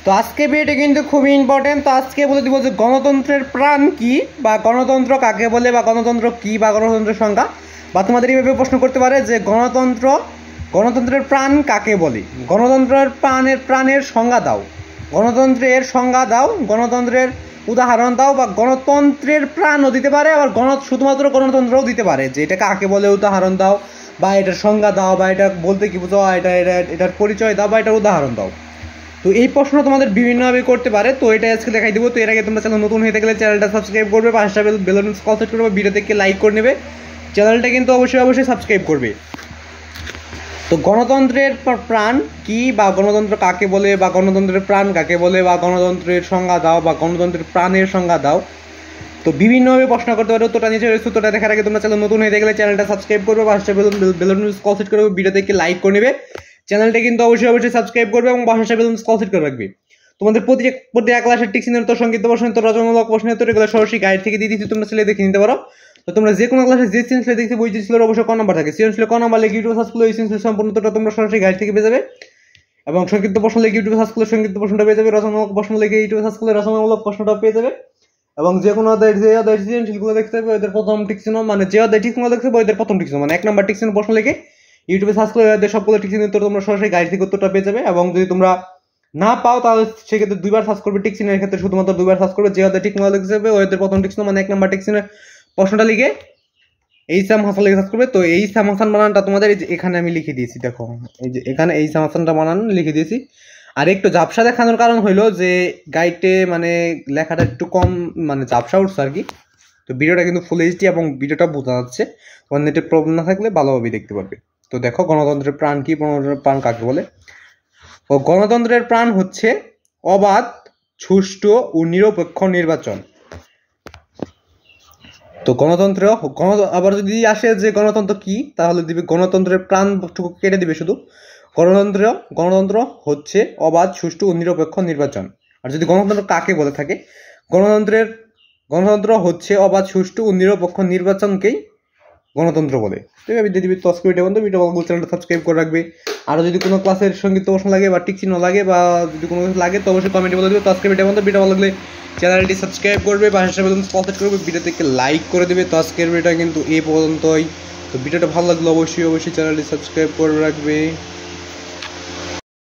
তো আজকে ভিডিওটা কিন্তু খুবই ইম্পর্টেন্ট। তো আজকে বলে দিব যে গণতন্ত্রের প্রাণ কি, বা গণতন্ত্র কাকে বলে, বা গণতন্ত্র কি, বা গণতন্ত্রের সংজ্ঞা। বা তোমাদের এইভাবে প্রশ্ন করতে পারে যে গণতন্ত্রের প্রাণ কাকে বলে, গণতন্ত্রের প্রাণের সংজ্ঞা দাও, গণতন্ত্রের সংজ্ঞা দাও, গণতন্ত্রের উদাহরণ দাও, বা গণতন্ত্রের প্রাণও দিতে পারে, আবার শুধুমাত্র গণতন্ত্রও দিতে পারে যে এটা কাকে বলে উদাহরণ দাও, বা এটার সংজ্ঞা দাও, বা এটা বলতে কি বোঝো, এটার পরিচয় দাও, বা এটার উদাহরণ দাও। তো এই প্রশ্ন তোমাদের বিভিন্নভাবে করতে পারে। তো এটা আজকে দেখাই দেবো। তো এর আগে তোমরা চ্যানেল নতুন হয়ে গেলে চ্যানেলটা সাবস্ক্রাইব করবে, পাঁচটা বেল কল সেট করবে, ভিডিও থেকে লাইক করে নেবে, চ্যানেলটা কিন্তু অবশ্যই সাবস্ক্রাইব করবে। তো গণতন্ত্রের প্রাণ কি, বা গণতন্ত্র কাকে বলে, বা গণতন্ত্রের প্রাণ কাকে বলে, বা গণতন্ত্রের সংজ্ঞা দাও, বা গণতন্ত্রের প্রাণের সংজ্ঞা দাও। তো বিভিন্নভাবে প্রশ্ন করতে পারো। উত্তরটা নিচে রয়েছে। উত্তরটা দেখার আগে তোমরা চ্যানেল নতুন হয়ে গেলে চ্যানেলটা সাবস্ক্রাইব করবে, পাঁচটা বেল কল সেট করবে, ভিডিও থেকে লাইক করে নেবে, চ্যানেলটা কিন্তু অবশ্যই সাবস্ক্রাইব করবে, এবং পাশে বেল কল সেট করে রাখবে। তোমাদের প্রতি এক ক্লাসের টিক্সিনের উত্তর, সংক্ষিপ্ত প্রশ্ন উত্তর, রচনামূলক প্রশ্নের উত্তর, এগুলো সরাসরি গাইড থেকে দিয়ে দিচ্ছি, তোমরা ছেলে দেখে নিতে পারো। তো তোমরা যে কোনো ক্লাসে যে সিরিয়াসলি দেখছি বই ছিল অবশ্যই ক নাম্বার থাকে, সিরিয়াসলি ক নাম্বার লেগে ইউটিউব সার্চ করলে এই সিরিয়াসলি সম্পূর্ণ উত্তরটা তোমরা সরাসরি গাইড থেকে পেয়ে যাবে। এবং সংক্ষিপ্ত প্রশ্ন লেগে ইউটিউব সার্চ করলে সংক্ষিপ্ত প্রশ্নটা পেয়ে যাবে, রচনামূলক প্রশ্ন লেগে ইউটিউব সার্চ করলে রচনামূলক প্রশ্নটা পেয়ে যাবে। এবং যে কোনো সৃজনশীলগুলো দেখতে হবে ওদের প্রথম টিকচিহ্ন, মানে যে টিকচিহ্ন দেখতে হবে ওদের প্রথম টিকচিহ্ন, মানে এক নাম্বার টিকচিহ্ন প্রশ্ন লিখে ইউটিউবে সার্চ করে ওদের সবগুলো টিকচিহ্ন উত্তর তোমরা সরাসরি গাইড থেকে উত্তরটা পেয়ে যাবে। এবং যদি তোমরা না পাও তাহলে সেক্ষেত্রে দুইবার সার্চ করবে, টিকচিহ্নের ক্ষেত্রে শুধুমাত্র দুইবার সার্চ করবে, যে ওদের টিকচিহ্ন দেখতে হবে ওদের প্রথম টিকচিহ্ন, মানে এক নাম্বার টিকচিহ্নের প্রশ্নটা লিখে এইসাম হাসান লিখে সার্চ করবে। তো এইসাম হাসান বানানটা তোমাদের এখানে আমি লিখে দিয়েছি, দেখো এই যে এখানে এইসাম হাসানটা বানান লিখে দিয়েছি। আর একটু ঝাপসা দেখানোর কারণ হইলো যে গাইডে মানে লেখাটা একটু কম, মানে ঝাপসা উঠছে আর কি। তো ভিডিওটা কিন্তু ফুল এইচডি এবং ভিডিওটা বোঝা যাচ্ছে, তোমার নেটের প্রবলেম না থাকলে ভালোভাবে দেখতে পারবে। তো দেখো গণতন্ত্রের প্রাণ কি, গণতন্ত্রের প্রাণ কাকে বলে। ও গণতন্ত্রের প্রাণ হচ্ছে অবাধ, সুষ্ঠু ও নিরপেক্ষ নির্বাচন। তো গণতন্ত্র আবার যদি আসে যে গণতন্ত্র কি, তাহলে দিবে গণতন্ত্রের প্রাণটুকু কেটে দিবে শুধু। গণতন্ত্র হচ্ছে অবাধ, সুষ্ঠু ও নিরপেক্ষ নির্বাচন। আর যদি গণতন্ত্র কাকে বলে থাকে, গণতন্ত্র হচ্ছে অবাধ, সুষ্ঠু ও নিরপেক্ষ নির্বাচনকেই গণতন্ত্র বলে। ঠিক আছে, দিয়ে দিবি। তো আজকে ভিডিও বন্ধু, চ্যানেলটা সাবস্ক্রাইব করে রাখবে। আরও যদি কোনো ক্লাসের সংগীত প্রশ্ন লাগে, বা টিক চিহ্ন লাগে, বা যদি কোনো কিছু লাগে তো অবশ্যই কমেন্টে বলে দেবে। তো আজকে ভিডিও বন্ধু, ভিডিও ভালো লাগলে চ্যানেলটি সাবস্ক্রাইব করবে, পাশে বেল কল করবে, ভিডিও থেকে লাইক করে দেবে। তো আজকের ভিডিওটা কিন্তু এই পর্যন্তই। তো ভিডিওটা ভালো লাগলে অবশ্যই চ্যানেলটি সাবস্ক্রাইব করে রাখবে।